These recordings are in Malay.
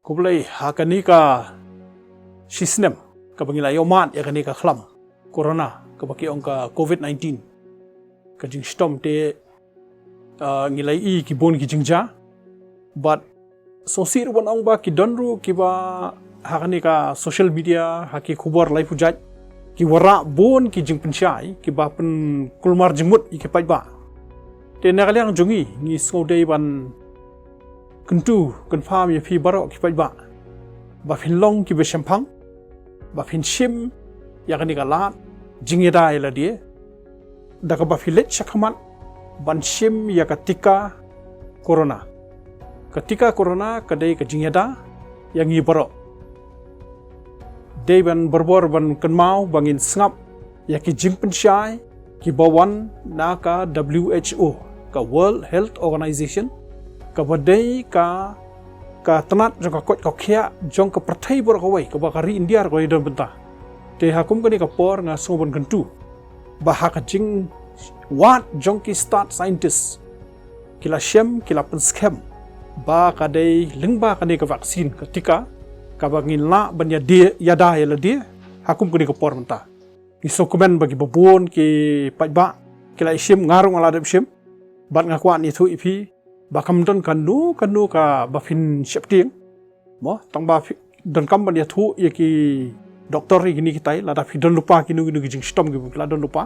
kublai hakani ka shisnem ka bangila yomat yakani ka khlam corona ka baki onka Covid-19 ka jingstom te ngilai I ki bon ki jingja but sosir wan ong ba ki donru ki ba hakani ka social media haki khubor lai pujat ki wara bon ki jingpynshai ki ba pen kulmar jingmut I ki paidbah te nagaliang jungi ngi sngodei ban Kyntu kan farm ya pi barok ki paidbah ba phin long ki be shaphang ba phin shim ya kan ikalat jingeda ila dia da ka ba philet khmat ban shim ya ka tika corona kadai ka jingeda yang ngi barok dei ban berbor ban kan mau bangin sngap ya ki jingpynshai ki bawan na ka WHO ka World Health Organization ka badai ka tanat jong ka kot ka khiah jong ka prathai bor ka wai ka bakari India ko idon benta te hakum ka ni ka por nga sobon Kyntu bah jing wat jong ki start scientist kila shim kila penskhem ba ka dei lingba ka ni ka vaksin ka tika ka bangin la ban ya dia yada ya la dia hakum ka ni ka por benta ki dokumen bagi babon ki paidbah kila shim ngarung ala de shim bat ngakwan itu ipi bakam don kanu ka bafin shapting mo tang ba don kam ban ya thu ye ki doktor ri gini kitai la da fi don lupa kinu jing stom gi la don lupa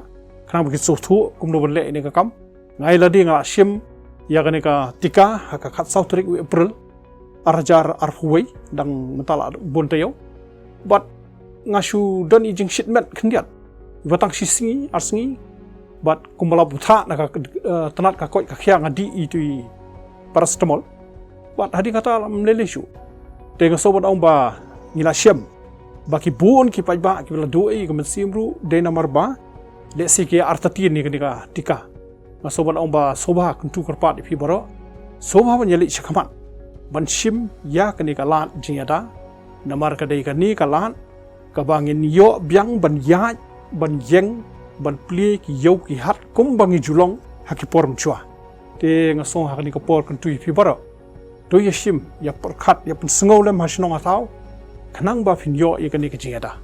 khang ba ki so thu kum no ban le ni ka kam ngai la di nga shim ya ka ni ka tika ha ka khat south ri April arjar arhuwei dang mentala bon tayo but ngasu don I jing shipment khndiat watang sisngi arsingi but kumbala butha na ka tanat ka koi ka khiah ngadi itu paracetamol wat hadi kata mleleshu tega sobat ong ba ngila shim baki buon ki paidbah ki bela doi ka mensimru de namar ba le sike artatin ni ka tika ma sobat ong ba soba Kyntu korpat ipi baro soba ban yali khmat ban shim ya ka ni ka lat jingada namar ka dei ka ni ka lat ka bangin yo byang ban ya ban yeng ban pli ki yo ki hat kum bangi julong haki porm chua te ngasong hakani ka por Kyntu ipi baro do ya shim ya perkhat ya pen sngo lem hasnong atau khanang ba phin yo ikani ka jingada